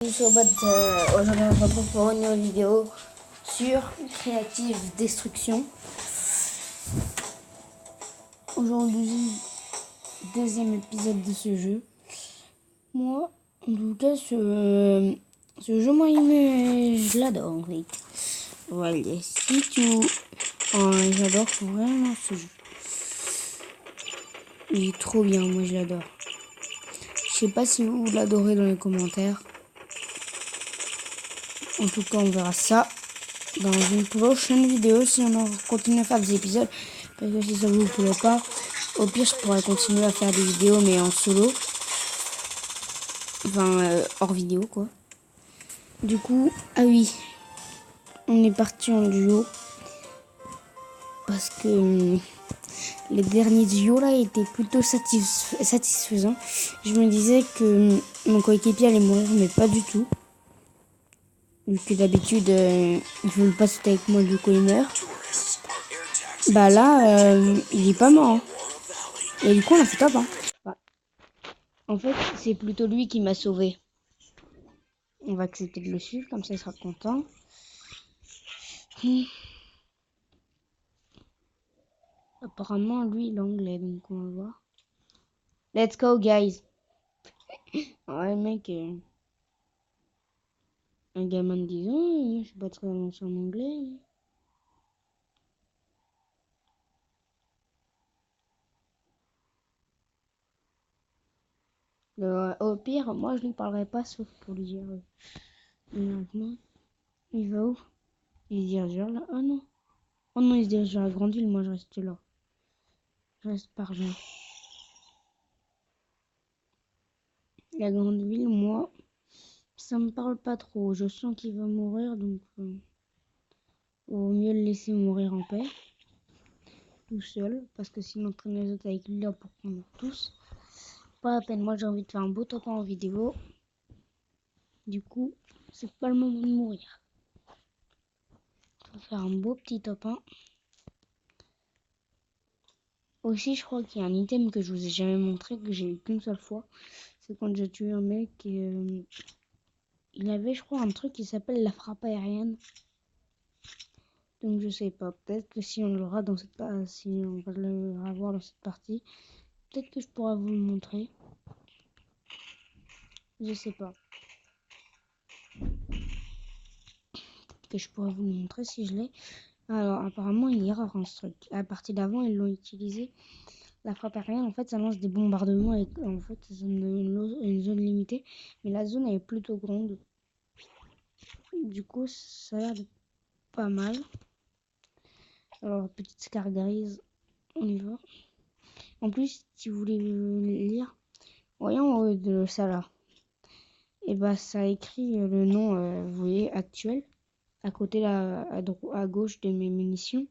Aujourd'hui on se retrouve pour une nouvelle vidéo sur Creative Destruction. Aujourd'hui, deuxième épisode de ce jeu. Moi, en tout cas, ce jeu, moi, je l'adore en fait. Voilà, si tu... Oh, j'adore vraiment ce jeu. Il est trop bien, moi je l'adore. Je sais pas si vous l'adorez dans les commentaires. En tout cas, on verra ça dans une prochaine vidéo si on continue à faire des épisodes. Parce que si ça vous plaît pas, au pire, je pourrais continuer à faire des vidéos, mais en solo. Enfin, hors vidéo, quoi. Du coup, ah oui, on est parti en duo. Parce que les derniers duos, là, étaient plutôt satisfaisants. Je me disais que mon coéquipier allait mourir, mais pas du tout. Vu que d'habitude, il veut pas sauter avec moi, du coup, il meurt. Bah là, il est pas mort. Hein. Et du coup, on a fait top. Hein. Bah, en fait, c'est plutôt lui qui m'a sauvé. On va accepter de le suivre, comme ça il sera content. Apparemment, lui, il est anglais, donc on va voir. Let's go, guys. Ouais, mec, un gamin de 10 ans, je suis pas très bon en anglais. Au pire, moi, je lui parlerai pas, sauf pour lui dire... maintenant, il va où? Il se dirige vers là. Oh non. Oh non, il se dirige vers la grande ville, moi, je reste là. Je reste par là. La grande ville, moi, ça me parle pas trop. Je sens qu'il va mourir, donc... vaut mieux le laisser mourir en paix. Tout seul, parce que sinon traîner les autres avec lui là pour qu'on meurt tous. Pas la peine, moi j'ai envie de faire un beau top en vidéo. Du coup, c'est pas le moment de mourir. On va faire un beau petit top 1. Aussi, je crois qu'il y a un item que je vous ai jamais montré, que j'ai eu qu'une seule fois. C'est quand j'ai tué un mec et il avait, je crois, un truc qui s'appelle la frappe aérienne. Donc je sais pas, peut-être que si on l'aura dans cette si on va le avoir dans cette partie, peut-être que je pourrai vous le montrer. Je sais pas. Que je pourrais vous le montrer si je l'ai. Alors apparemment il est rare ce truc. À la partie d'avant ils l'ont utilisé. La frappe aérienne en fait ça lance des bombardements et en fait c'est une zone limitée. Mais la zone elle est plutôt grande. Du coup ça a l'air de pas mal. Alors petite scar grise, on y va. En plus si vous voulez lire, voyons de ça là. Et bah ça écrit le nom, vous voyez, actuel. À côté là, à gauche de mes munitions.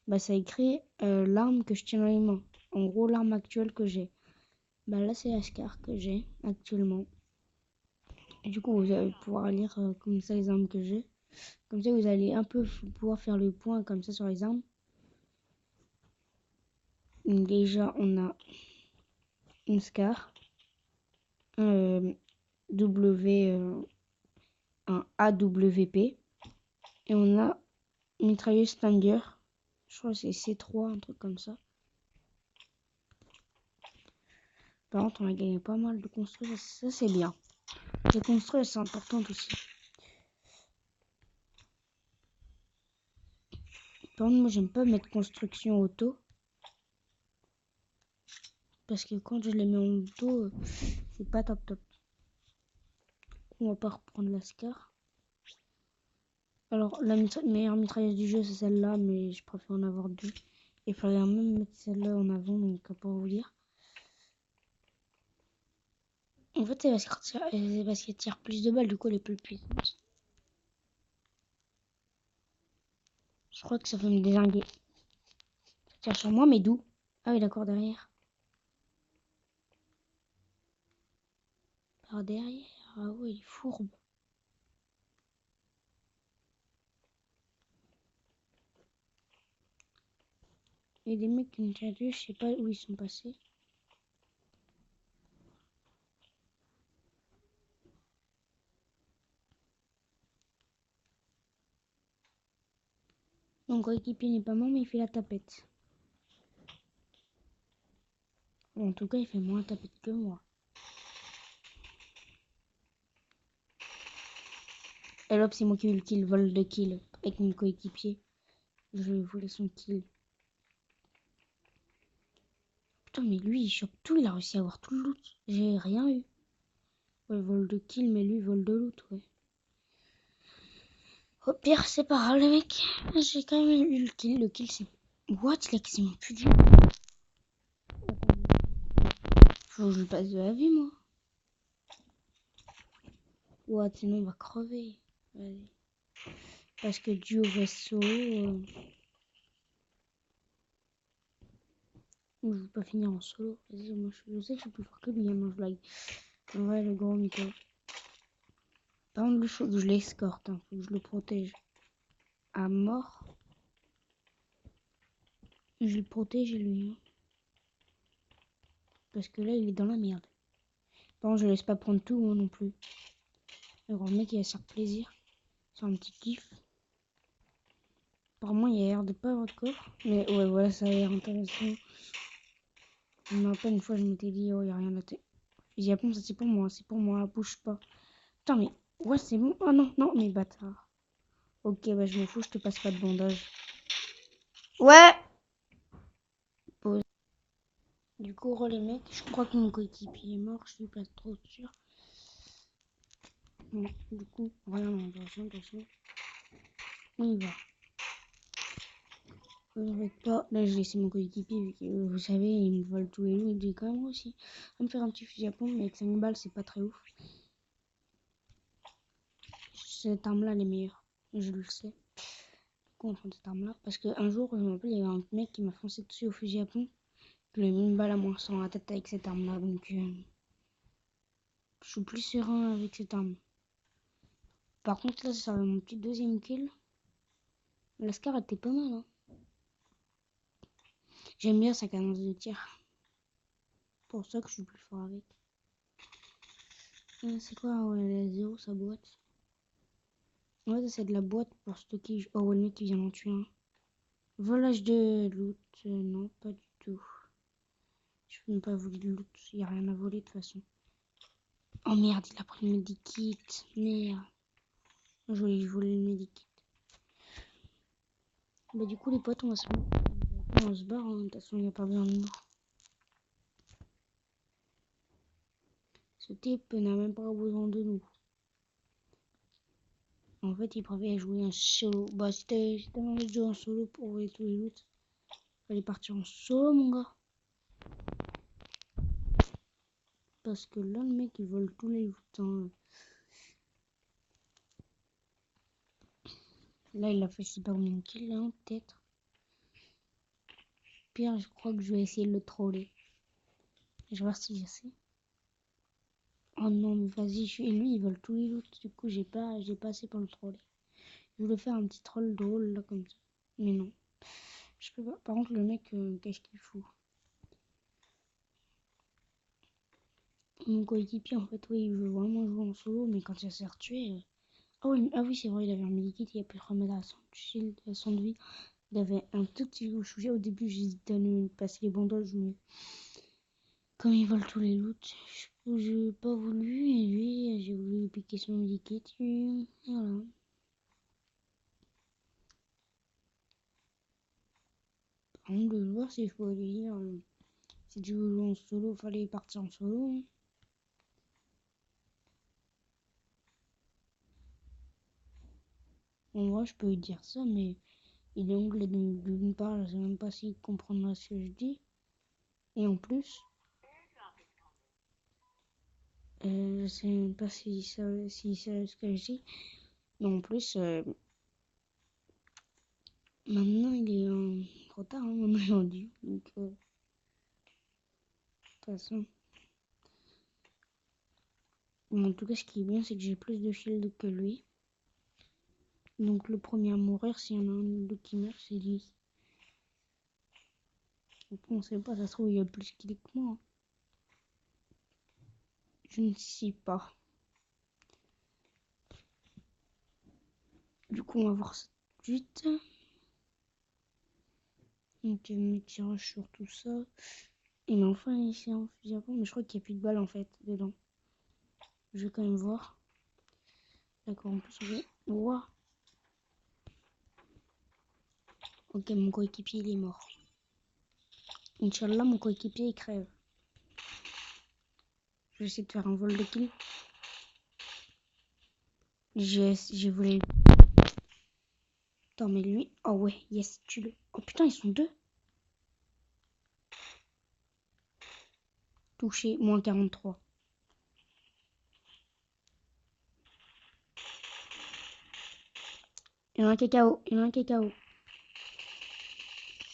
Bah ça écrit l'arme que je tiens dans les mains. En gros, l'arme actuelle que j'ai. Bah là, c'est la SCAR que j'ai actuellement. Et du coup, vous allez pouvoir lire comme ça les armes que j'ai. Comme ça, vous allez un peu pouvoir faire le point comme ça sur les armes. Donc, déjà, on a une SCAR, un un AWP. Et on a une mitrailleuse Stinger. Je crois que c'est C3, un truc comme ça. Par contre, on a gagné pas mal de construire. Ça, c'est bien. Les construire, c'est important aussi. Par contre, moi, j'aime pas mettre construction auto. Parce que quand je les mets en auto, c'est pas top top. On va pas reprendre la SCAR. Alors, la meilleure mitrailleuse du jeu, c'est celle-là, mais je préfère en avoir deux. Il fallait même mettre celle-là en avant, donc pour vous dire. En fait, c'est parce qu'elle tire plus de balles, du coup, elle est plus puissante. Je crois que ça va me désinguer. Ça tire sur moi, mais d'où? Ah oui, d'accord, derrière. Par derrière. Ah oui, il est fourbe. Il y a des mecs qui me tirent dessus, je sais pas où ils sont passés. Mon coéquipier n'est pas mort, mais il fait la tapette. En tout cas, il fait moins tapette que moi. Et là, c'est moi qui ai eu le kill, vol de kill avec mon coéquipier. Je lui ai volé son kill. Putain, mais lui, il chope tout, il a réussi à avoir tout le loot. J'ai rien eu. Ouais, vol de kill, mais lui, vol de loot, ouais. Au pire, c'est pas grave, les mecs. J'ai quand même eu le kill. Le kill, c'est... What? Il a quasiment plus de vie. Faut que je le passe de la vie, moi. What? Sinon, on va crever. Vas-y. Parce que duo vaisseau... je vais pas finir en solo. Vas-y, moi, je sais que je suis plus fort que lui, hein, moi, je blague. Ouais, le gros mytho. Par contre, lui, faut que je l'escorte, hein. Faut que je le protège. À mort. Je le protège, lui. Hein. Parce que là, il est dans la merde. Par contre, je laisse pas prendre tout, hein, non plus. Le grand mec, il va se faire plaisir. C'est un petit kiff. Apparemment, il y a l'air de pas avoir de coffre. Mais ouais, voilà, ça a l'air intéressant. Je me rappelle une fois, je m'étais dit, oh, il n'y a rien à tête. Japon, ça c'est pour moi, bouge pas. Putain, mais ouais, c'est bon. Oh non, non, mais bâtard. Ok, bah je m'en fous, je te passe pas de bandage. Ouais! Pause. Du coup, les mecs, je crois que mon coéquipier est mort, je suis pas trop sûr. Bon, du coup, rien, attention, attention. On y va. Pas. Là, j'ai laissé mon coéquipier, vu que vous savez, il me vole tous les jours. Il dit quand même aussi. On va me faire un petit fusil à pompe, mais avec 5 balles, c'est pas très ouf. Cette arme-là, elle est meilleure. Je le sais. Contre cette arme-là. Parce qu'un jour, je me rappelle, il y avait un mec qui m'a foncé dessus au fusil à pompe. Je lui ai mis une balle à moins 100 à la tête avec cette arme-là. Donc, je suis plus serein avec cette arme. Par contre, là, ça va mon petit deuxième kill. La Scar était pas mal. Hein. J'aime bien sa cadence de tir. Pour ça que je suis plus fort avec. C'est quoi, ouais, la 0, sa boîte? Ouais, c'est de la boîte pour stocker. Oh, ouais, le mec qui vient d'en tuer un. Volage de loot. Non, pas du tout. Je peux même pas voler de loot. Il n'y a rien à voler de toute façon. Oh merde, il a pris le medikit. Merde. Je voulais voler le medikit. Bah, du coup, les potes, on se barre. Hein. De toute façon, il n'y a pas besoin de nous. Ce type n'a même pas besoin de nous. En fait, il préfère jouer en solo. Bah, c'était envie de jouer en solo pour voler tous les loots. Fallait partir en solo, mon gars. Parce que là, le mec, il vole tous les loots. Hein. Là, il a fait je sais pas combien de kills, là, peut-être. Pire, je crois que je vais essayer de le troller. Je vais voir si j'essaie. Oh non, mais vas-y, lui, il vole tous les loots. Du coup, j'ai pas assez pour le troller. Je voulais faire un petit troll drôle, là, comme ça. Mais non. Je peux pas. Par contre, le mec, qu'est-ce qu'il fout? Mon coéquipier, en fait, oui, il veut vraiment jouer en solo, mais quand il s'est retué. Ah oui, c'est vrai, il avait un medikit, il a pu remettre à son shield, à son vie. Il avait un tout petit sujet. Au début, j'hésitais à lui passer les bandages, mais comme il vole tous les loots, j'ai pas voulu, et lui, j'ai voulu lui piquer son medikit, et voilà. Par contre, de voir si je pourrais lui dire, si tu veux jouer en solo, fallait partir en solo. Hein. En vrai, je peux lui dire ça, mais il est anglais d'une part, je sais même pas s'il comprendra ce que je dis. Et en plus, je sais même pas si c'est ce que je dis. Mais en plus, maintenant il est trop tard, hein, maintenant il est rendu. Donc, de toute façon. Bon, en tout cas, ce qui est bien, c'est que j'ai plus de shield que lui. Donc, le premier à mourir, s'il y en a un qui meurt, c'est lui. Donc, on sait pas, ça se trouve, il y a plus qu'il est que moi. Hein. Je ne sais pas. Du coup, on va voir ça tout de suite. Donc, mes tirages sur tout ça. Et mais enfin, ici un fusil à pompe, mais je crois qu'il n'y a plus de balles en fait dedans. Je vais quand même voir. D'accord, en plus on veut. Ouah. Ok, mon coéquipier il est mort. Inch'Allah, mon coéquipier il crève. Je vais essayer de faire un vol de kill. J'ai volé. Attends, mais lui. Oh ouais, yes, tue-le. Oh putain, ils sont deux. Touché, moins 43. Il y en a un qui est KO. Il y en a un qui est KO.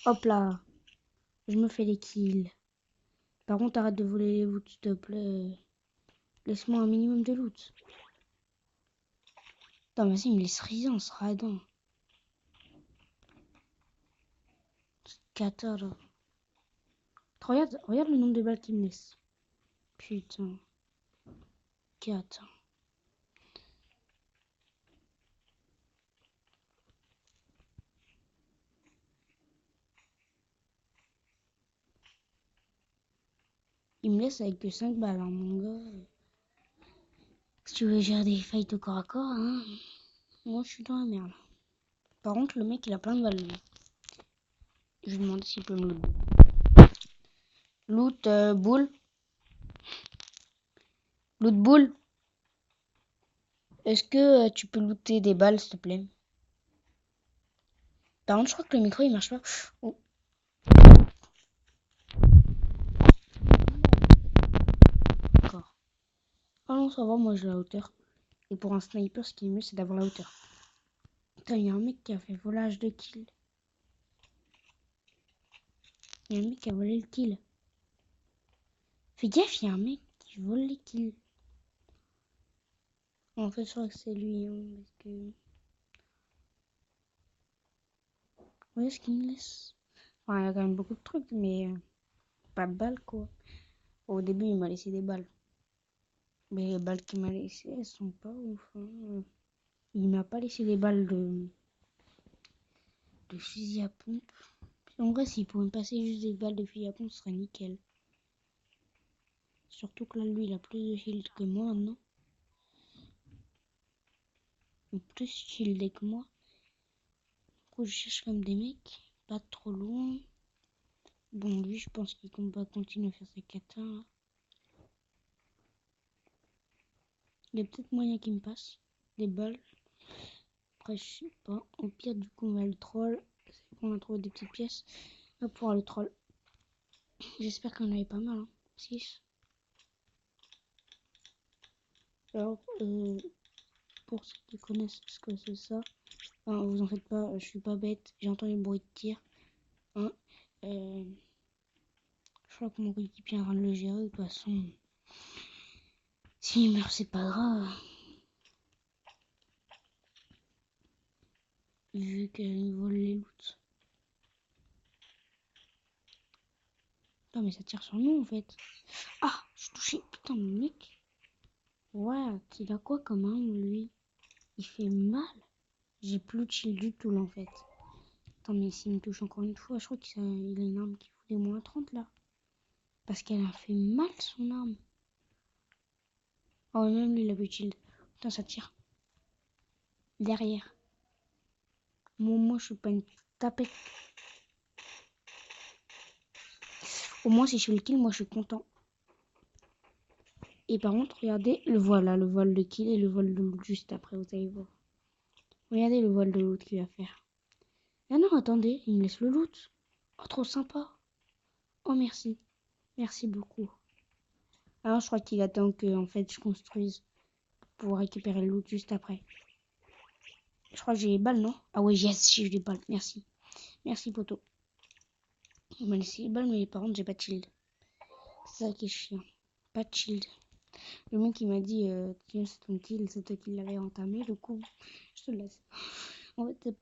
Hop là. Je me fais les kills. Par contre, arrête de voler les loot, s'il te plaît. Laisse-moi un minimum de loot. Attends, vas-y, il me laisse rien, ce radin. Cata, là. Regarde le nombre de balles qu'il me laisse. Putain. 4. Il me laisse avec que 5 balles, hein, mon gars. Si tu veux gérer des fights au corps à corps, hein. Moi, je suis dans la merde. Par contre, le mec, il a plein de balles, lui. Je lui demande s'il peut me loot. Loot, boule. Loot, boule. Est-ce que tu peux looter des balles, s'il te plaît? Par contre, je crois que le micro, il marche pas. Oh. D'accord. Ah non, ça va, moi, j'ai la hauteur. Et pour un sniper, ce qui est mieux, c'est d'avoir la hauteur. Putain, il y a un mec qui a fait volage de kill. Il y a un mec qui a volé le kill. Fais gaffe, il y a un mec qui vole les kills. En fait, je crois que c'est lui, hein, parce que... Où est-ce qu'il me laisse? Enfin, il y a quand même beaucoup de trucs, mais pas de balles, quoi. Au début, il m'a laissé des balles. Mais les balles qu'il m'a laissées, elles sont pas ouf, hein. Il m'a pas laissé des balles de fusil à pompe. En vrai, s'il pouvait me passer juste des balles de fusil à pompe, ce serait nickel. Surtout que là, lui, il a plus de shield que moi, non? Plus shieldé que moi. Du coup, je cherche comme des mecs, pas trop loin. Bon, lui, je pense qu'il va continuer à faire ses katas, là. Il y a peut-être moyen qu'il me passe des balles. Après, je sais pas. Au pire, du coup, on va le troll. C'est qu'on a trouvé des petites pièces. Là, pour le troll. J'espère qu'on avait pas mal, hein. 6. Alors, pour ceux qui connaissent ce que c'est ça, enfin, vous en faites pas, je suis pas bête. J'ai entendu le bruit de tir. Hein. Je crois que mon coéquipier est en train de le gérer. De toute façon, s'il meurt, c'est pas grave. Vu qu'il vole les loots. Non, mais ça tire sur nous en fait. Ah, je suis touché. Putain, mon mec. Ouais, il a quoi comme arme lui? Il fait mal. J'ai plus de shield du tout là en fait. Attends, mais s'il me touche encore une fois, je crois qu'il a une arme qui fout des moins 30 là. Parce qu'elle a fait mal son arme. Oh, même lui il a plus de shield. Putain, ça tire. Derrière. Moi je suis pas une tapette. Au moins, si je fais le kill, moi je suis content. Et par contre, regardez, le voilà, le vol de kill et le vol de loot juste après, vous allez voir. Regardez le vol de loot qu'il va faire. Ah non, attendez, il me laisse le loot. Oh, trop sympa. Oh, merci. Merci beaucoup. Alors, je crois qu'il attend que en fait, je construise pour récupérer le loot juste après. Je crois que j'ai les balles, non? Ah ouais, yes, j'ai les balles. Merci. Merci, poteau. Il m'a laissé les balles, mais par contre, j'ai pas de shield. C'est ça qui est chiant. Pas de shield. Le mec, il m'a dit, tiens, c'est ton kill, c'est toi qui l'avais entamé. Du coup, je te laisse. En fait,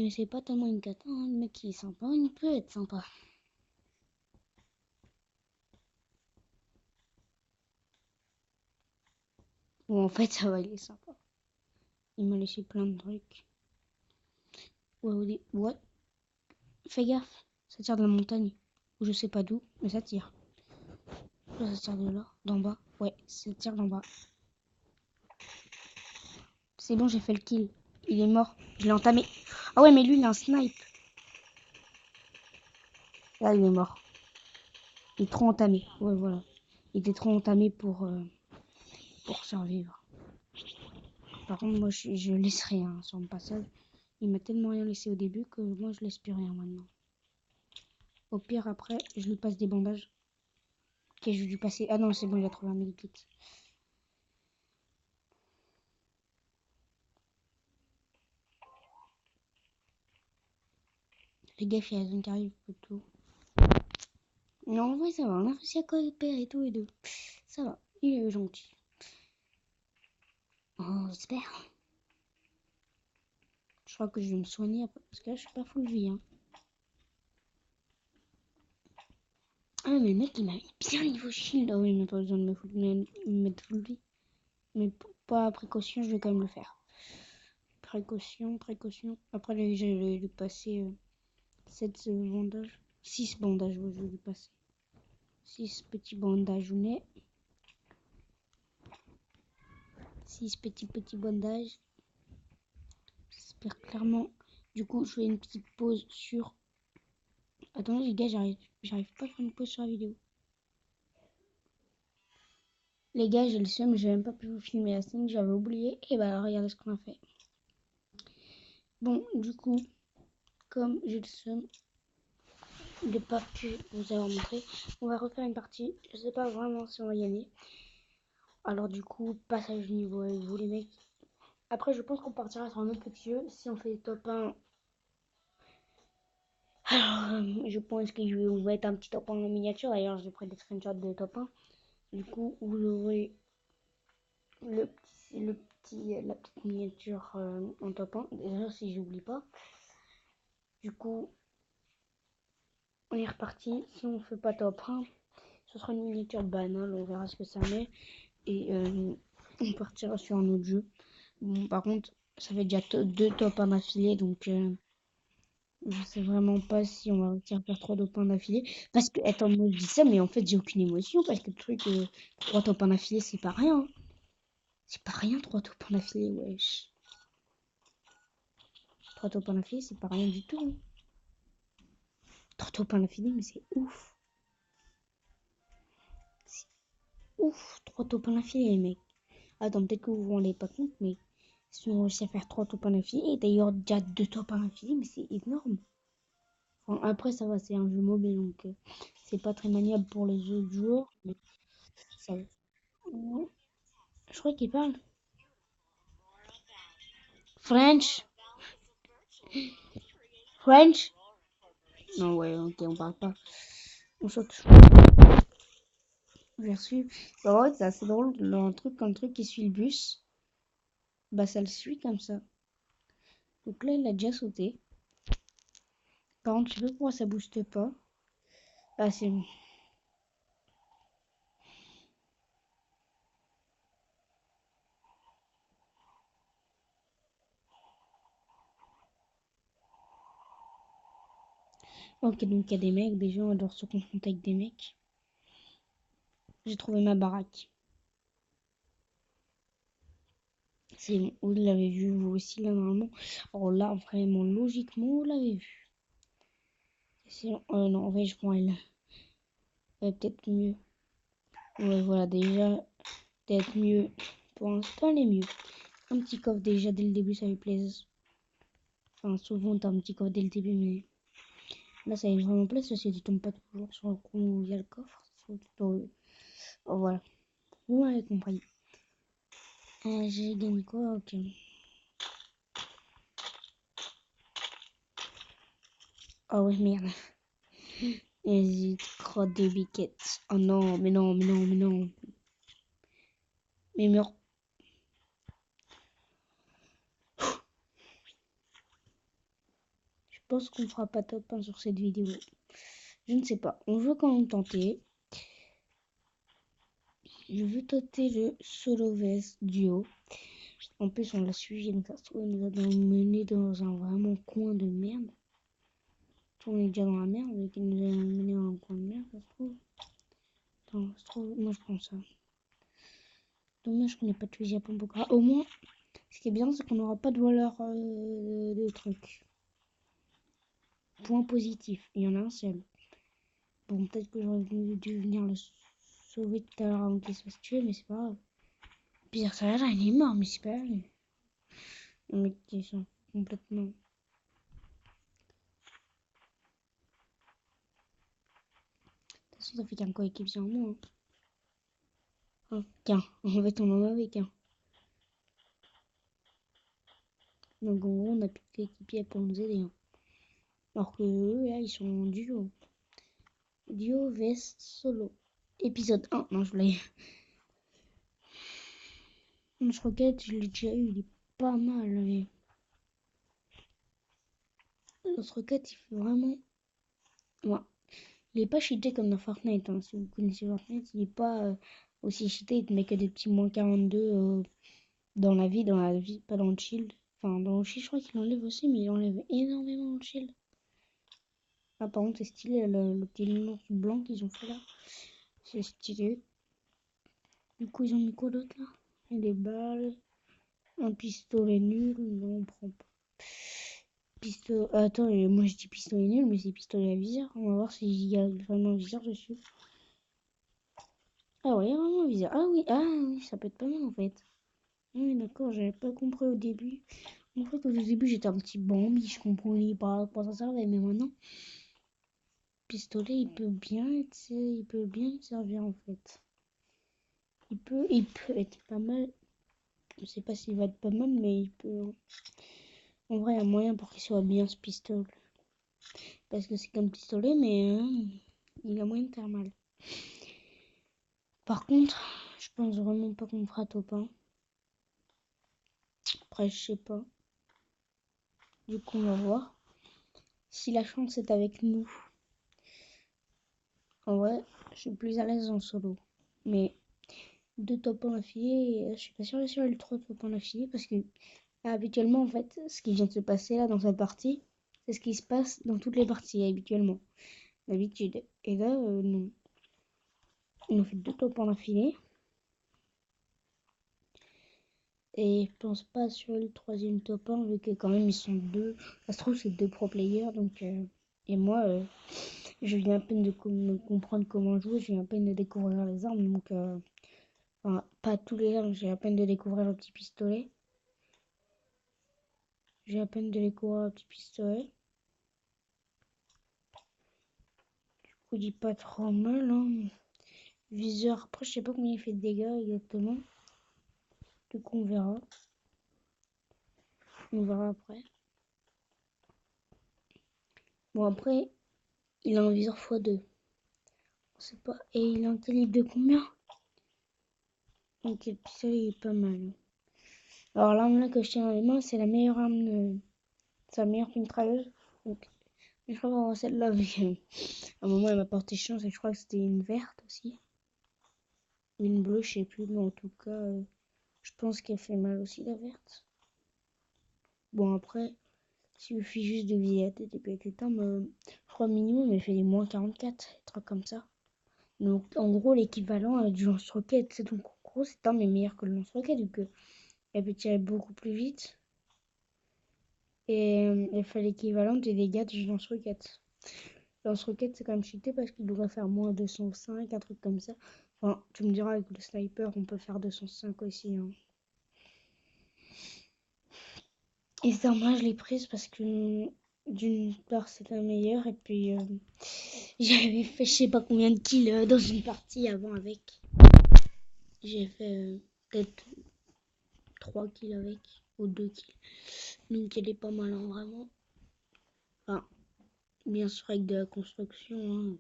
c'est pas tellement une cata, hein. Le mec, il est sympa. Il peut être sympa. Ou en fait, ça va, il est sympa. Il m'a laissé plein de trucs. Ouais, ouais. Fais gaffe. Ça tire de la montagne. Ou je sais pas d'où, mais ça tire. Ça tire de là, d'en bas. Ouais, ça tire d'en bas. C'est bon, j'ai fait le kill. Il est mort. Je l'ai entamé. Ah ouais, mais lui, il a un snipe. Là, il est mort. Il est trop entamé. Ouais, voilà. Il était trop entamé pour survivre. Par contre, moi, je laisse rien sur mon passage. Il m'a tellement rien laissé au début que moi, je laisse plus rien maintenant. Au pire, après, je lui passe des bandages. Ok, je vais lui passer... Ah non, c'est bon, il a trouvé un medikit. Fais gaffe, il y a la zone qui arrive, plutôt. Non, en vrai, ça va. On a réussi à coopérer tous les deux. Ça va. Il est gentil. Oh, j'espère. Je crois que je vais me soigner après, parce que là, je suis pas full vie. Hein. Ah, mais le mec, il m'a mis bien niveau shield. Ah oui, il n'a pas besoin de me mettre full vie. Mais pas à précaution, je vais quand même le faire. Précaution, précaution. Après, je vais lui passer 7 bandages. 6 bandages, ouais, je vais lui passer. 6 petits bandages au nez. 6 petits bandages. J'espère clairement. Du coup, je fais une petite pause sur... Attendez les gars, j'arrive pas à faire une pause sur la vidéo. Les gars, j'ai le seum, j'ai même pas pu vous filmer la scène, j'avais oublié. Et bah regardez ce qu'on a fait. Bon, du coup, comme j'ai le seum de pas pu vous avoir montré, on va refaire une partie. Je sais pas vraiment si on va y aller. Alors du coup, passage niveau avec vous les mecs. Après, je pense qu'on partira sur un autre petit jeu. Si on fait top 1, alors, je pense que je vais vous mettre un petit top 1 en miniature. D'ailleurs, j'ai pris des screenshots de top 1. Du coup, vous aurez la petite miniature en top 1. Déjà, si j'oublie pas. Du coup, on est reparti. Si on fait pas top 1, ce sera une miniature banale. On verra ce que ça met. Et on partira sur un autre jeu. Bon, par contre, ça fait déjà 2 top 1 d'affilée. Donc, je sais vraiment pas si on va réussir à faire 3 top 1 d'affilée. Parce que, attends, moi je dis ça, mais en fait, j'ai aucune émotion. Parce que le truc, 3 top 1 d'affilée, c'est pas rien. Hein. C'est pas rien, 3 top 1 d'affilée, wesh. 3 top 1 d'affilée, c'est pas rien du tout. Hein. 3 top 1 d'affilée, mais c'est ouf. C'est ouf, 3 top 1 d'affilée, les mecs. Attends, peut-être que vous vous rendez pas compte, mais si on réussit à faire 3 top 1 d'affilée, et d'ailleurs déjà 2 top 1 d'affilée, mais c'est énorme. Enfin, après, ça va, c'est un jeu mobile, donc c'est pas très maniable pour les autres joueurs, mais ça va. Ouais. Je crois qu'il parle French. French. Non, ouais, ok, on parle pas. On saute. J'ai reçu. Bah ouais, c'est assez drôle. Quand le truc qui suit le bus, bah ça le suit comme ça. Donc là, il a déjà sauté. Par contre, je sais pas pourquoi ça booste pas. Ah, c'est bon. Ok, donc il y a des mecs. Déjà, on doit se confronter avec des mecs. J'ai trouvé ma baraque. C'est bon. Vous l'avez vu, vous aussi, là, normalement. Alors là, vraiment, logiquement, vous l'avez vu. Sinon, non, en vrai, je prends elle. Peut-être mieux. Ouais, voilà, déjà, peut-être mieux. Pour l'instant, elle est mieux. Un petit coffre déjà dès le début, ça fait plaisir. Enfin, souvent, t'as un petit coffre dès le début, mais là, ça fait vraiment plaisir parce que tu tombes pas toujours sur le coup où il y a le coffre. Oh, voilà. Vous m'avez compris. J'ai gagné quoi? Ok. Ah ouais, merde. Hésite, crotte de biquette. Oh non, mais non, mais non, mais non. Mais meurs. Je pense qu'on fera pas top 1 sur cette vidéo. Je ne sais pas. On veut quand même tenter. Je veux tenter le solo vs duo. En plus, on l'a suivi, donc ça se trouve, il nous a mené dans un vraiment coin de merde. On est déjà dans la merde, et qu'il nous a mené dans un coin de merde, ça se trouve. Attends, ça se trouve, moi je pense ça. Dommage qu'on n'ait pas de fusil à pompe au gras. Au moins, ce qui est bien, c'est qu'on n'aura pas de voleur de trucs. Point positif, il y en a un seul. Bon, peut-être que j'aurais dû venir le sauver tout à l'heure avant qu'il se fasse tuer, mais c'est pas grave. Pire, ça là, il est mort, mais c'est pas grave. Les mecs qui sont complètement... De toute façon, ça fait qu'un coéquipier en moins. Oh, tiens, en fait, on en avait qu'un. Donc, en gros, on a plus de coéquipier pour nous aider. Hein. Alors que eux, là, ils sont en duo. Duo vs solo. Épisode 1. Non, je l'ai. Lance-roquette, je l'ai déjà eu. Il est pas mal. Mais... Lance-roquette, il fait vraiment... Ouais. Il est pas cheaté comme dans Fortnite. Hein. Si vous connaissez Fortnite, il est pas aussi cheaté. Il te met que des petits moins 42 dans la vie, pas dans le shield. Enfin, dans le shield, je crois qu'il enlève aussi, mais il enlève énormément le shield. Ah, par contre, c'est stylé, le petit lance blanc qu'ils ont fait là. C'est stylé. Du coup, ils ont mis quoi d'autre là? Et des balles. Un pistolet nul. Non, on prend pas. Pistolet. Attends, moi je dis pistolet nul, mais c'est pistolet à viseur. On va voir s'il y a vraiment un viseur dessus. Ah ouais, il y a vraiment un viseur. Ah oui, ça peut être pas mal en fait. Ah oui, d'accord, j'avais pas compris au début. En fait, au début, j'étais un petit Bambi, je comprenais pas à quoi ça servait, mais maintenant, pistolet, il peut bien servir en fait. Il peut être pas mal. Je sais pas s'il va être pas mal, mais il peut. En vrai, il y a moyen pour qu'il soit bien ce pistolet. Parce que c'est comme pistolet, mais il a moyen de faire mal. Par contre, je pense vraiment pas qu'on fera top 1. Après, je sais pas. Du coup, on va voir. Si la chance est avec nous. En vrai, je suis plus à l'aise en solo. Mais 2 top 1 affilés, je suis pas sûre sur les 3 top 1 affilés parce que habituellement, en fait, ce qui vient de se passer là dans cette partie, c'est ce qui se passe dans toutes les parties habituellement. D'habitude. Et là, non. Ils ont fait 2 top 1 affilés. Et je pense pas sur le troisième top 1, vu que quand même ils sont deux. Ça se trouve, c'est 2 pro players. Donc, et moi, je viens à peine de comprendre comment jouer. Je viens à peine de découvrir les armes. Donc, enfin, pas tous les armes. J'ai à peine de découvrir le petit pistolet. J'ai à peine de découvrir le petit pistolet. Du coup, il dit pas trop mal. Hein. Viseur, après, je sais pas combien il fait de dégâts exactement. Du coup, on verra. On verra après. Bon, après, il a un viseur x2. On sait pas. Et il a un calibre de combien? Donc, le pistolet est pas mal. Alors, l'arme là que je tiens dans les mains, c'est la meilleure arme de. C'est la meilleure mitrailleuse. Donc, je crois qu'on va celle-là. À un moment, elle m'a porté chance et je crois que c'était une verte aussi. Une bleue, je sais plus. Mais en tout cas, je pense qu'elle fait mal aussi, la verte. Bon, après, il suffit juste de viser la tête et puis avec le temps, je crois minimum, elle fait des moins 44, des trucs comme ça. Donc, en gros, l'équivalent du lance-roquette. Donc, en gros, cette arme est meilleure que le lance-roquette, vu qu'elle peut tirer beaucoup plus vite. Et elle fait l'équivalent des dégâts du lance-roquette. Lance-roquette, c'est quand même cheaté parce qu'il devrait faire moins 205, un truc comme ça. Enfin, tu me diras, avec le sniper, on peut faire 205 aussi. Hein. Et cette arme-là, je l'ai prise parce que d'une part, c'est la meilleure. Et puis, j'avais fait je sais pas combien de kills dans une partie avant avec. J'ai fait peut-être 3 kills avec, ou 2 kills. Donc elle est pas mal, hein, vraiment. Enfin, bien sûr avec de la construction. Hein.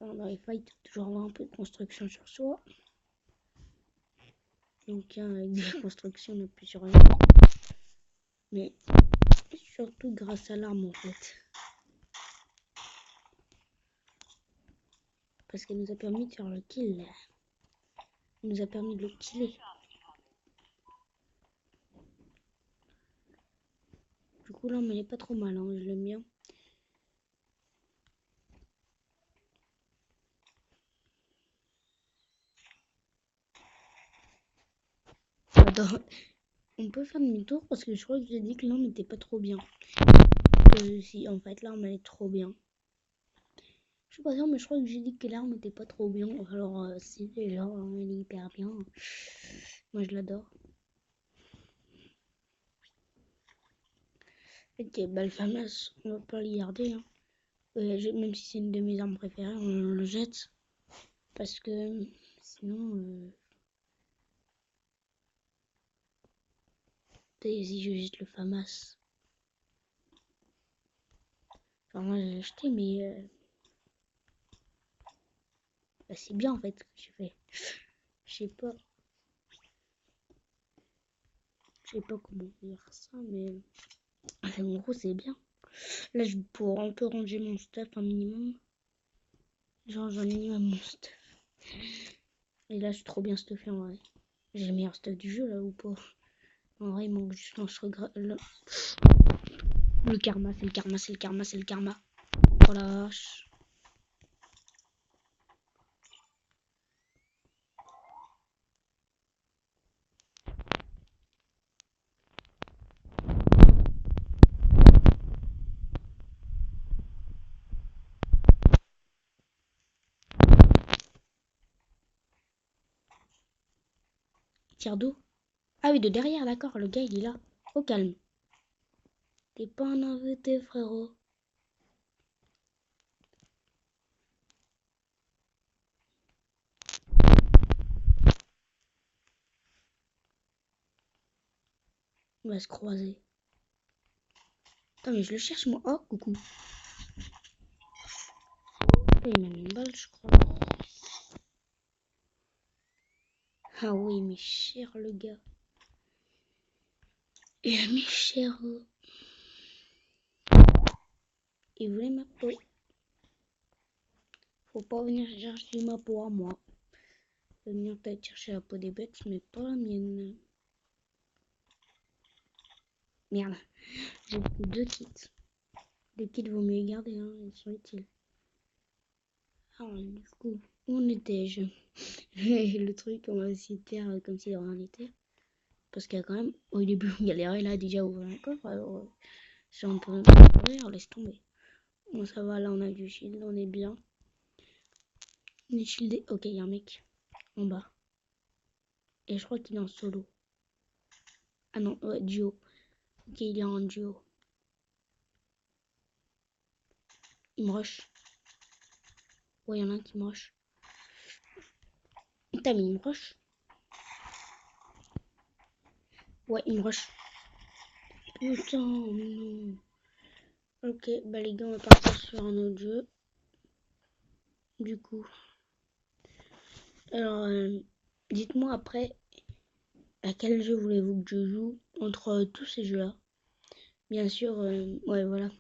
Enfin, dans les fights, toujours avoir un peu de construction sur soi. Donc avec de la construction, on a pu survivre. Mais surtout grâce à l'arme en fait. Parce qu'elle nous a permis de faire le kill. Elle nous a permis de le killer. Du coup, là, elle est pas trop mal, hein, je l'aime bien. Alors, on peut faire demi-tour parce que je crois que j'ai dit que l'arme n'était pas trop bien. Si, en fait, l'arme elle est trop bien. Je suis pas sûre, mais je crois que j'ai dit que l'arme n'était pas trop bien. Alors, si, genre, elle est hyper bien. Moi, je l'adore. Ok, bah le FAMAS, on va pas le garder. Hein. Même si c'est une de mes armes préférées, on le jette. Parce que sinon, si je jette le FAMAS. Enfin, moi, je l'ai acheté, mais bah, c'est bien en fait ce que j'ai fait. Je sais pas. Je sais pas comment dire ça, mais en gros, c'est bien. Là, pour un peu ranger mon stuff un minimum. Genre, j'en ai mis mon stuff. Et là, je suis trop bien stuffé en vrai. J'ai le meilleur stuff du jeu là ou pas? En vrai, il manque juste le karma, c'est le karma, c'est le karma, c'est le karma. Oh la vache. Il tire d'où? Ah oui, de derrière, d'accord. Le gars, il est là. Au calme. T'es pas un invité, frérot. On va se croiser. Attends, mais je le cherche, moi. Oh, coucou. Il m'a mis une balle, je crois. Ah oui, mais cher, le gars. Il a mis cher. Il voulait ma peau. Faut pas venir chercher ma peau à moi. Faut venir peut-être chercher la peau des bêtes, mais pas la mienne. Merde. J'ai pris 2 kits. Les kits vaut mieux les garder, hein. Ils sont utiles. Alors, du coup, où en étais-je? Le truc, on va essayer de faire comme si de rien n'était. Parce qu'il y a quand même, au début, on galérait là déjà ouvrir un coffre. Alors, si on peut ouvrir, laisse tomber. Bon, ça va, là, on a du shield, on est bien. On est shieldé. Ok, il y a un mec en bas. Et je crois qu'il est en solo. Ah non, ouais, duo. Ok, il est en duo. Il me rush. Ouais, il y en a un qui me rush. Putain, mais il me rush. Ouais, il me rush. Putain, non. Ok, bah les gars, on va partir sur un autre jeu. Du coup. Alors, dites-moi après, à quel jeu voulez-vous que je joue entre tous ces jeux-là? Bien sûr, ouais, voilà.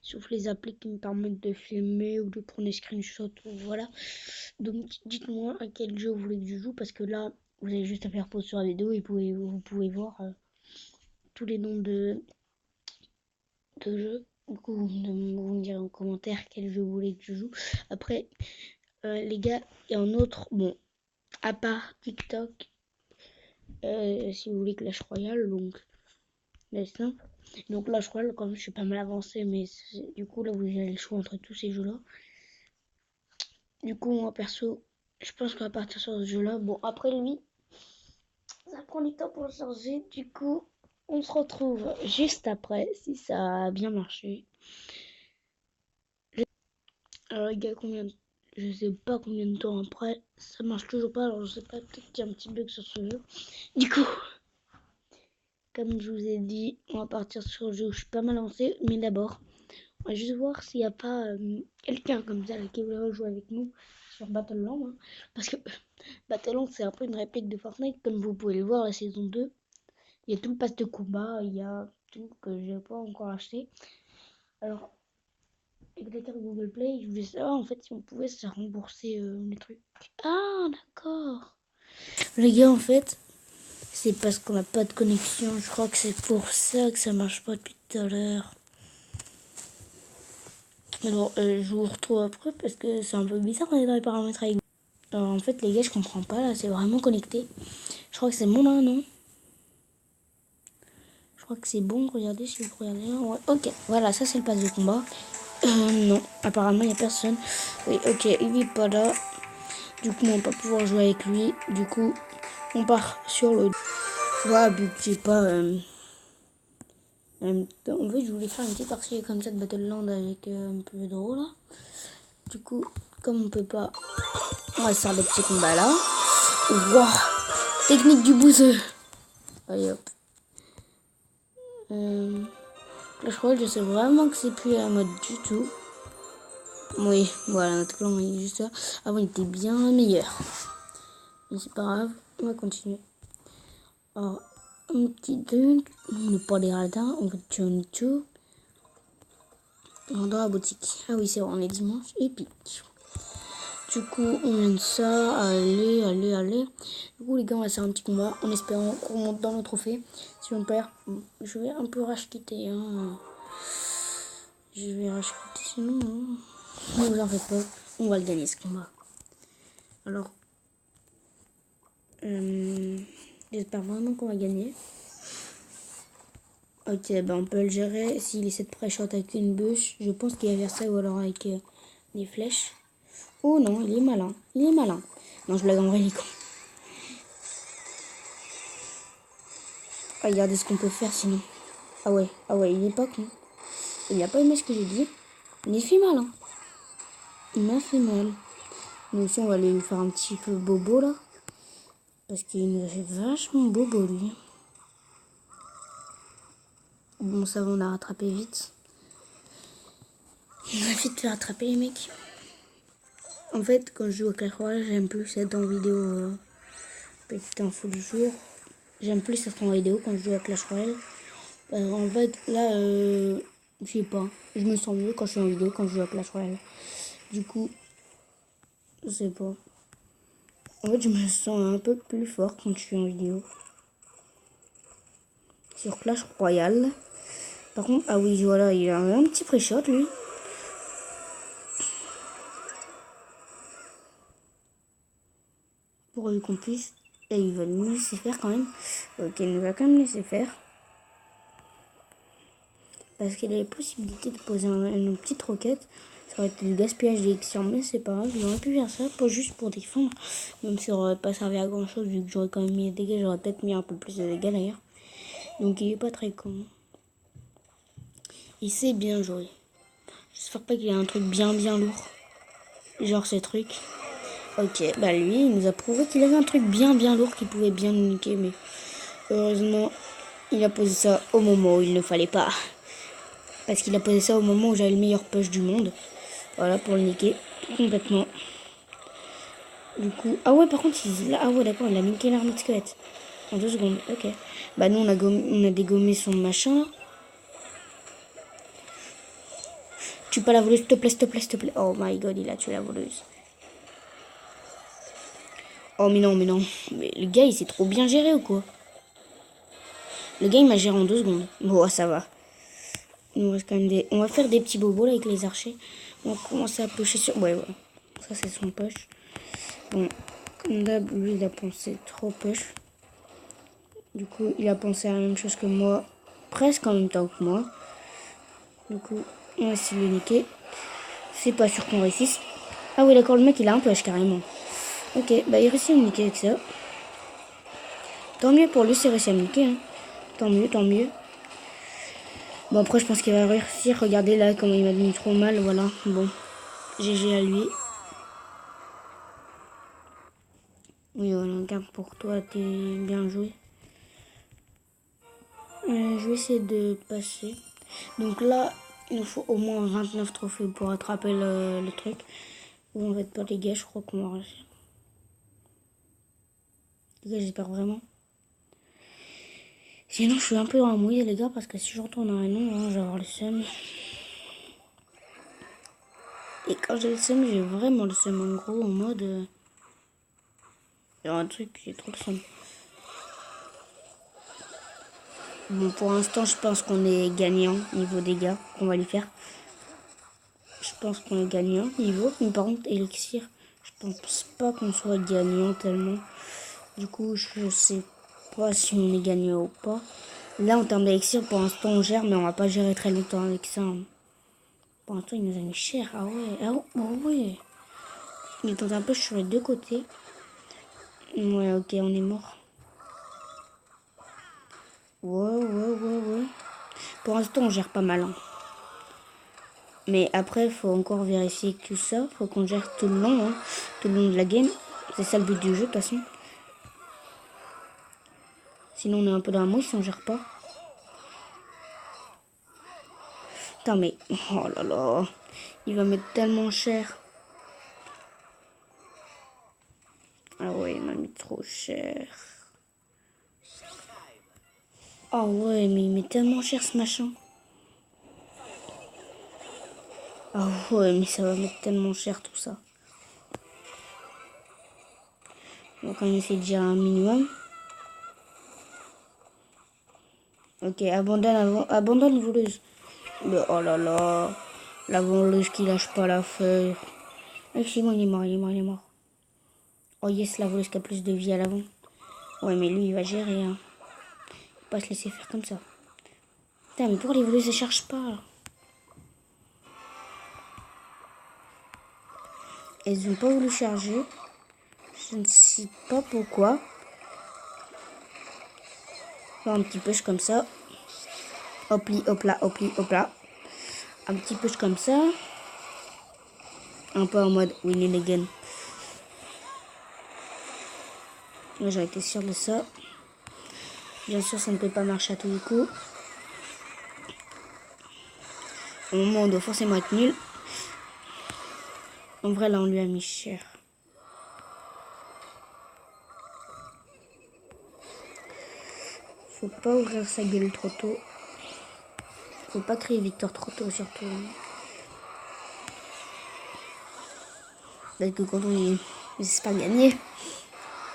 Sauf les applis qui me permettent de filmer ou de prendre des screenshots, voilà. Donc, dites-moi à quel jeu vous voulez que je joue, parce que là, vous avez juste à faire pause sur la vidéo et vous pouvez voir tous les noms de jeux. Du coup, vous me direz en commentaire quel jeu vous voulez que je joue. Après, les gars, il y a un autre, bon, à part TikTok, si vous voulez Clash Royale, donc c'est simple. Donc Clash Royale, comme je suis pas mal avancé, mais du coup là vous avez le choix entre tous ces jeux-là. Du coup moi perso, je pense qu'on va partir sur ce jeu-là. Bon après lui, ça prend du temps pour le charger. Du coup, on se retrouve juste après si ça a bien marché. Alors les gars, je sais pas combien de temps après, ça marche toujours pas. Alors je sais pas, peut-être qu'il y a un petit bug sur ce jeu. Du coup. Comme je vous ai dit, on va partir sur le jeu où je suis pas mal lancé. Mais d'abord, on va juste voir s'il n'y a pas quelqu'un comme ça qui voudrait jouer avec nous sur Battleland. Hein. Parce que Battleland, c'est un peu une réplique de Fortnite. Comme vous pouvez le voir, la saison 2. Il y a tout le pass de combat. Il y a tout que j'ai pas encore acheté. Alors, avec la carte Google Play, je voulais savoir en fait si on pouvait se rembourser les trucs. Ah, d'accord. Les gars, en fait, c'est parce qu'on n'a pas de connexion. Je crois que c'est pour ça que ça marche pas depuis tout à l'heure. Alors, je vous retrouve après parce que c'est un peu bizarre d'aller dans les paramètres avec vous. Alors, en fait, les gars, je comprends pas là. C'est vraiment connecté. Je crois que c'est mon là, non? crois que c'est bon. Regardez si vous regardez. Ouais. Ok, voilà, ça c'est le pass de combat. Non, apparemment il n'y a personne. Oui, ok, il n'est pas là. Du coup, on va pas pouvoir jouer avec lui. Du coup, on part sur le... Voilà, vu que j'ai pas... En fait, je voulais faire une petite partie comme ça de Battleland avec un peu de rôle là. Du coup, comme on peut pas, on va se faire des petits combats là. Wow, technique du bouseux. Allez hop. Clash Royale, je sais vraiment que c'est plus un mode du tout. Oui, voilà, notre clan est juste là. Avant, il était bien meilleur. Mais c'est pas grave, on va continuer. Alors, un petit truc, on n'est pas des radins, on va tuer tout. On est dans la boutique. Ah oui, c'est vrai, on est dimanche, épique. Du coup, on vient de ça. Allez. Du coup, les gars, on va faire un petit combat en espérant qu'on monte dans le trophée. Si on perd, je vais un peu racheter. Hein. Je vais racheter sinon. Ne vous en faites pas. On va le gagner ce combat. Alors, j'espère vraiment qu'on va gagner. Ok, ben on peut le gérer. S'il essaie de pré-shot avec une bûche, je pense qu'il va faire ça ou alors avec des flèches. Oh non, il est malin. Non, je blague en vrai, il est con. Regardez ce qu'on peut faire sinon. Ah ouais, il est pas con. Il a pas aimé ce que j'ai dit. Il m'a fait mal, hein. Il m'a fait mal. Nous aussi, on va aller lui faire un petit peu bobo, là. Parce qu'il nous a fait vachement bobo, lui. Bon, ça va, on a rattrapé vite. On a vite fait rattraper, les mecs. En fait, quand je joue à Clash Royale, j'aime plus être en vidéo. Petite info du jour. J'aime plus être en vidéo quand je joue à Clash Royale. En fait, là, je sais pas. Je me sens mieux quand je suis en vidéo, quand je joue à Clash Royale. Du coup, je sais pas. En fait, je me sens un peu plus fort quand je suis en vidéo. Sur Clash Royale. Par contre, ah oui, voilà, il a un petit pré-shot, lui. Pour qu'on puisse... Et il va nous laisser faire quand même. Ok, il nous va quand même laisser faire. Parce qu'il a la possibilité de poser une petite roquette. Ça aurait été du gaspillage d'élections, mais c'est pas grave. J'aurais pu faire ça, pas juste pour défendre. Même si ça aurait pas servi à grand chose, vu que j'aurais quand même mis des dégâts. J'aurais peut-être mis un peu plus de dégâts d'ailleurs. Donc il est pas très con. Il sait bien jouer. J'espère pas qu'il a un truc bien lourd. Genre ces trucs. Ok, bah lui, il nous a prouvé qu'il avait un truc bien lourd qui pouvait bien nous niquer. Mais heureusement, il a posé ça au moment où il ne fallait pas. Parce qu'il a posé ça au moment où j'avais le meilleur push du monde. Voilà, pour le niquer complètement. Du coup... Ah ouais, par contre, ah ouais, d'accord, il a niqué l'armée de squelette. En 2 secondes, ok. Bah nous, on a dégommé son machin, là. Tue pas la voleuse, s'il te plaît. Oh my god, il a tué la voleuse. Oh mais non. Mais le gars, il s'est trop bien géré ou quoi? Le gars, il m'a géré en 2 secondes. Bon, ça va. Il nous reste quand même des... On va faire des petits bobos là avec les archers. On va commencer à pusher sur... Ouais, voilà. Ça, c'est son push. Bon, comme d'hab, lui, il a pensé trop push. Du coup, il a pensé à la même chose que moi. Presque en même temps que moi. Du coup, on va essayer de le niquer. C'est pas sûr qu'on réussisse. Ah oui, d'accord, le mec, il a un push carrément. Ok, bah il réussit à me niquer avec ça. Tant mieux pour lui, c'est réussi à me niquer. Hein. Tant mieux. Bon, après, je pense qu'il va réussir. Regardez là, comment il m'a mis trop mal. Voilà, bon. GG à lui. Oui, voilà, garde pour toi, t'es bien joué. Je vais essayer de passer. Donc là, il nous faut au moins 29 trophées pour attraper le truc. Ou en fait pas les gars, je crois qu'on va réussir. Les gars, j'espère vraiment. Sinon, je suis un peu dans la mouille, les gars, parce que si je retourne dans un nom, hein, je vais avoir le seum. Et quand j'ai le seum, j'ai vraiment le seum en gros, en mode... Il y a un truc, j'ai trop le seum. Bon, pour l'instant, je pense qu'on est gagnant niveau dégâts qu'on va lui faire. Je pense qu'on est gagnant niveau. Mais par contre, élixir, je pense pas qu'on soit gagnant tellement. Du coup, je sais pas si on est gagnant ou pas. Là, en termes d'élixir, pour l'instant, on gère, mais on va pas gérer très longtemps avec ça. Hein. Pour l'instant, il nous a mis cher. Ah ouais, ouais. Il est un peu sur les deux côtés. Ouais, ok, on est mort. Ouais. Pour l'instant, on gère pas mal. Hein. Mais après, il faut encore vérifier tout ça. Faut qu'on gère tout le long, hein, tout le long de la game. C'est ça le but du jeu, de toute façon. Sinon, on est un peu dans la mouille si on gère pas. Putain, mais... Oh là là. Il va mettre tellement cher. Ah ouais, il m'a mis trop cher. Ah ouais, mais il met tellement cher ce machin. Ah ouais, mais ça va mettre tellement cher tout ça. Donc on essaie de gérer un minimum. Ok, abandonne voleuse. Oh là là. La voleuse qui lâche pas la feuille. Ah, c'est bon, il est mort. Oh yes, la voleuse qui a plus de vie à l'avant. Ouais, mais lui, il va gérer. Hein. Faut pas se laisser faire comme ça. Putain, mais pourquoi les voleuses ne chargent pas? Elles ont pas voulu charger. Je ne sais pas pourquoi. Faire un petit push comme ça. Hopli, hop là. Un petit push comme ça. Un peu en mode win again. J'aurais été sûr de ça. Bien sûr, ça ne peut pas marcher à tous les coups. Au moment où on doit forcément être nul. En vrai, là, on lui a mis cher. Faut pas ouvrir sa gueule trop tôt. Faut pas créer victoire trop tôt, surtout. Parce que quand on espère gagner,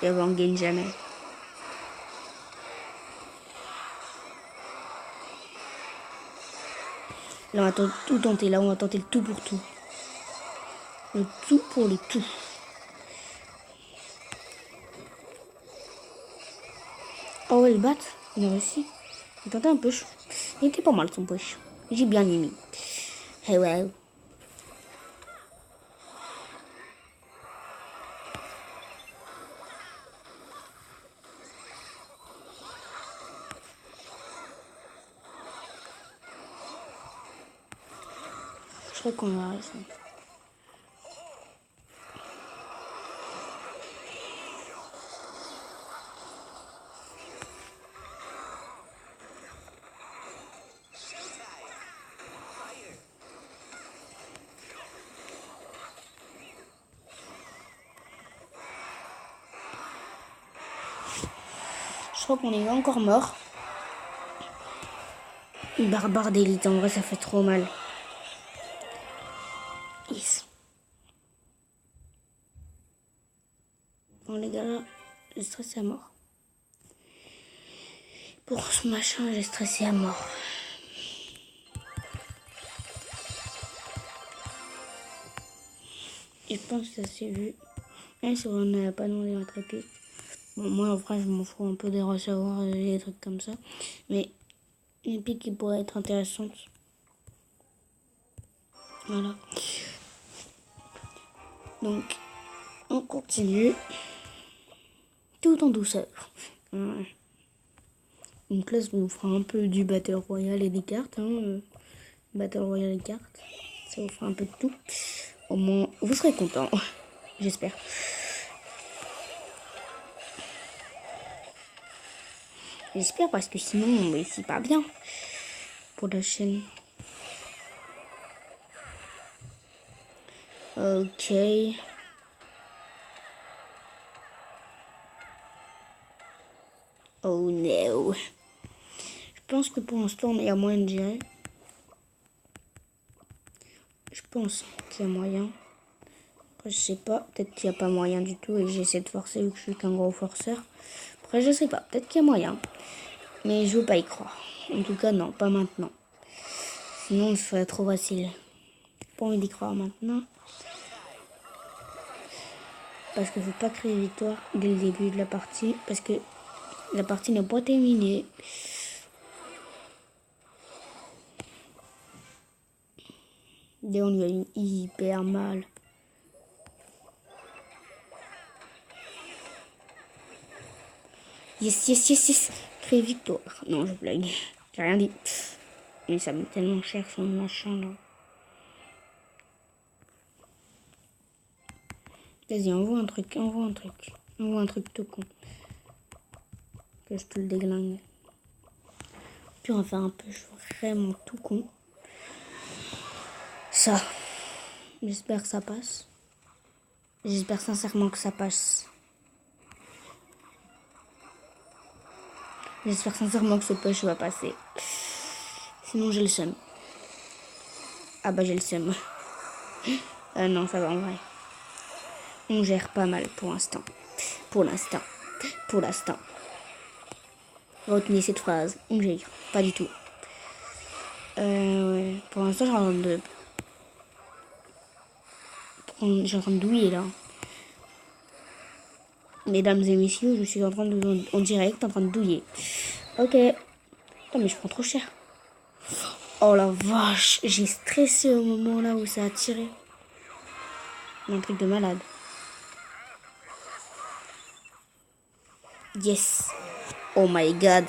et on gagne jamais. Là, on va tout tenter. Là, on va tenter le tout pour tout. Le tout pour le tout. Oh ouais, le bat, il a réussi. Il tentait un push. Il était pas mal son push. J'ai bien aimé. Hey ouais. Je crois qu'on va réussir. Je crois qu'on est encore mort. Barbare d'élite, en vrai, ça fait trop mal. Yes. Bon, les gars, là, j'ai stressé à mort. Pour ce machin, j'ai stressé à mort. Et je pense que ça s'est vu. Même si on n'a pas demandé notre épique. Bon, moi, en vrai, je m'en fous un peu de recevoir des trucs comme ça. Mais une épique qui pourrait être intéressante. Voilà. Donc, on continue. Tout en douceur. Une classe où on fera un peu du Battle Royale et des cartes. Hein. Battle Royale et cartes. Ça vous fera un peu de tout. Au moins, vous serez contents. J'espère. J'espère parce que sinon, c'est pas bien pour la chaîne. Ok. Oh no. Je pense que pour l'instant, il y a moyen de gérer. Je pense qu'il y a moyen. Après, je sais pas. Peut-être qu'il n'y a pas moyen du tout et j'essaie de forcer vu que je suis qu'un gros forceur. Après, je sais pas. Peut-être qu'il y a moyen. Mais je veux pas y croire. En tout cas, non, pas maintenant. Sinon, ce serait trop facile. Pas envie d'y croire maintenant. Parce que je veux pas créer victoire dès le début de la partie. Parce que la partie n'est pas terminée. Léon lui a eu hyper mal. Yes, yes, yes, yes. Crée victoire. Non, je blague. J'ai rien dit. Mais ça me met tellement cher son machin là. Vas-y, envoie un truc, envoie un truc. Envoie un truc tout con. Que je te le déglingue. Puis on va faire un peu vraiment tout con. Ça. J'espère que ça passe. J'espère sincèrement que ça passe. J'espère sincèrement que ce push va passer. Sinon j'ai le seum. Ah bah j'ai le seum. Non, ça va en vrai. On gère pas mal pour l'instant. Pour l'instant. Pour l'instant. Retenez cette phrase. On gère. Pas du tout. Ouais. Pour l'instant, je suis en train de douiller là. Mesdames et messieurs, je suis en direct en train de douiller. Ok. Putain, mais je prends trop cher. Oh la vache, j'ai stressé au moment là où ça a tiré. Un truc de malade. Yes. Oh my god.